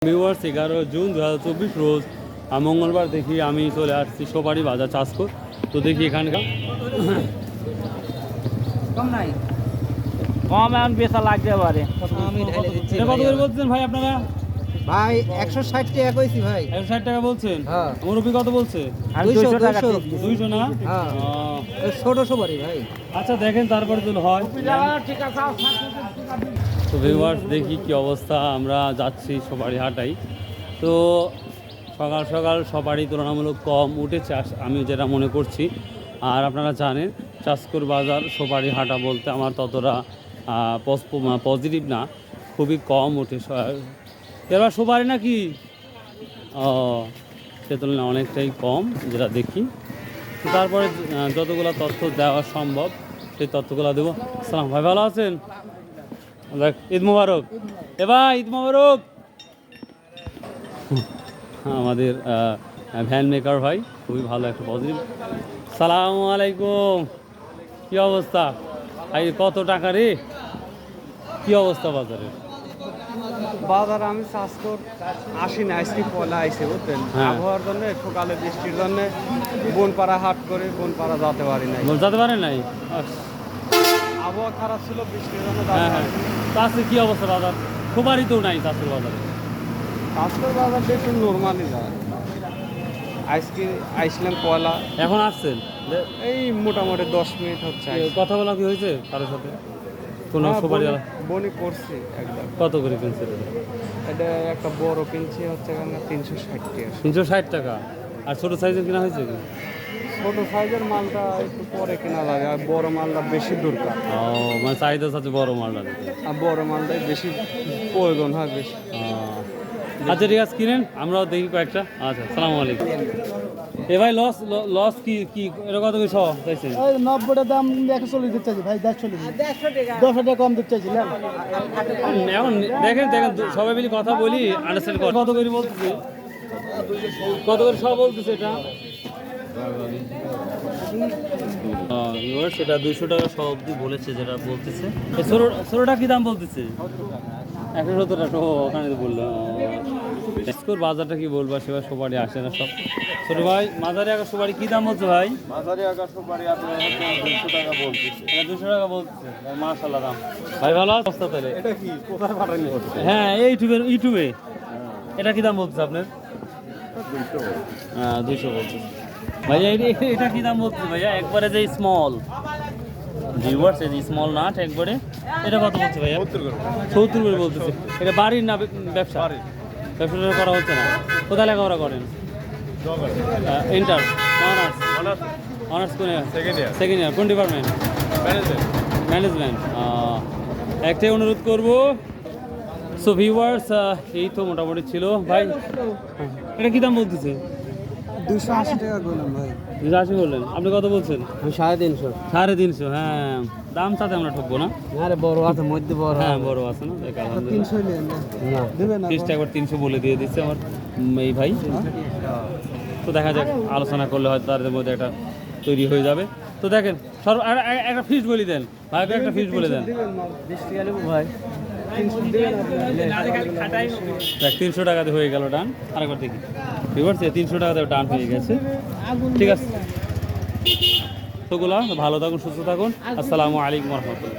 Viewers 11 June 2024 রোজ মঙ্গলবার দেখি আমি চলে আসছি সোপারি বাজার চাষকর। তো দেখি এখানকার কম এখন বেচা লাগতে পারে। কত করে বলছেন ভাই আপনারা? ভাই 160 টাকা কইছি ভাই। 160 টাকা বলছেন? হ্যাঁ। মুরব্বি কত বলছে? 200 টাকা। 200 না? হ্যাঁ। ছোট সবারই ভাই। আচ্ছা দেখেন তারপরে তো হয়। তো ভিউয়ার্স দেখি কি অবস্থা, আমরা যাচ্ছি সোপারি হাটাই। তো সকাল সকাল সোপারি তুলনামূলক কম উঠেছে আমি যেটা মনে করছি। আর আপনারা জানেন চাষকর বাজার সোপারি হাটা বলতে আমার ততটা পজিটিভ না, খুবই কম ওঠে। এবার সোপারি নাকি সে তুলনায় অনেকটাই কম যেটা দেখি। তারপরে যতগুলো তথ্য দেওয়া সম্ভব সেই তথ্যগুলো দেবো। আসসালাম ভাই, ভালো আছেন? দেখ, ঈদ মুবারক। এবার ঈদ মুবারক। আমাদের ভ্যান মেকার ভাই খুবই ভালো, একটা পজিটিভ। সালামু আলাইকুম, কী অবস্থা? এই কত টাকা রে, কী অবস্থা বাজারে? বাজার আমি চাষকর আসি না, আজকে পয়লা আইসে বুঝলেন। হ্যাঁ। আবহাওয়ার জন্য সকালে বৃষ্টির জন্য বনপাড়া হাট করে বনপাড়া যেতে পারি নাই। যেতে পারেন নাই? আবহাওয়া খারাপ ছিল, বৃষ্টির জন্য হ্যাঁ হ্যাঁ। চাষের কী অবস্থা বাজার? খুবারই তো নাই চাষের বাজারে। চাষকর বাজারটা একটু নর্মালি যায়। আজকে আইসলাম পয়লা, এখন আসছেন? এই মোটামুটি 10 মিনিট হচ্ছে। কথা বলা কি হয়েছে কারোর সাথে? কোনো সুপারি বনি করছি একদম। কত করে কিনছে? এটা একটা বড় কিনছি হচ্ছে 360 টাকা। 360 টাকা। আর ছোটো সাইজের কিনা হয়েছে কি? ছোট সাইজের মালটা একটু পরে কেনা লাগে, আর বড় মালটা বেশি দরকার। ও মানে চাহিদা সাথে বড় মালটা দিতে। আর বড় মালটাই বেশি প্রয়োজন হয় বেশি। আচ্ছা ঠিক আছে, কিনেন, আমরাও দেখি কয়েকটা। আচ্ছা, সালামু আলাইকুম। এ ভাই লস লস কি কি এটা কত করে সহ চাইছেন? 90 দাম 140 দিতে চাইছি ভাই, 110 টাকা কম দিতে চাইছি না। এখন দেখেন দেখেন সবাই মিলে কথা বলি, আন্ডারস্ট্যান্ড কর। কত করে বলতেছে? কত করে সহ বলতেছে এটা? সেটা 200 টাকা সহ অব্দি বলেছে, যেটা বলতেছে। ছোটোটা কি দাম বলতেছে? 170 টাকা। ও ওখানে বললো। বাজারটা কি বলবো, সেবার সুপারি আসে না সব। ছোট ভাই মাঝারি আকার সুপারি কি দাম বলছে ভাই? মাঝারি আকার সুপারি আপনার 200 টাকা বলতেছে। 200 টাকা বলতেছে মাশাআল্লাহ দাম। ভাই ভালো অবস্থা তাহলে? এটা কি কোথায় পাঠানি হচ্ছে? হ্যাঁ ইউটিউবে। এটা কি দাম বলছে আপনার? 200 বলছে ভাইয়া। এটা কি দাম বলছে ভাইয়া? একবারে যে স্মল ভিউয়ার্স, এই স্মল নাট একবারে, এটা কত বলছে ভাইয়া? 70 করে বলতেছে। এটা বাড়ির না ব্যবসা? ব্যবসাটা করা হচ্ছে না। কোথায় লেখাপড়া করেন? ইন্টার অনার্স কোন সেকেন্ড ইয়ার? কোন ডিপার্টমেন্ট? ম্যানেজমেন্ট। একটাই অনুরোধ করবো, সো ভিউয়ার্স এই তো মোটামুটি ছিল ভাই। এটা কি দাম বলতেছে? 280 টাকা করলাম ভাই। 280 বললেন, আপনি কত বলছেন? আমি 350। 350। হ্যাঁ, দাম সাথে আমরা ঠকবো না। আরে বড় আছে, মধ্যে বড়। হ্যাঁ বড় আছে না, দেখ আলহামদুলিল্লাহ। 300 নেন না দেবেন না? 30 টাকা করে 300 বলে দিয়ে দিচ্ছে আমার এই ভাই। তো দেখা যাক, আলোচনা করলে হয়তো তাদের মধ্যে একটা তৈরি হয়ে যাবে। তো দেখেন একটা ফিস বলে দেন ভাই, একটা ফিস বলে দেন। 20 টাকা নেব ভাই। 300 দিবেন আপনি? দেখ 300 টাকাতে হয়ে গেল ডান। আরেকবার দেখি, ঠিক আছে? 300 টাকাতে ডান হয়ে গেছে। ঠিক আছে, তোগুলা ভালো থাকুন, সুস্থ থাকুন। আসসালামু আলাইকুম রহমতুল্লাহ।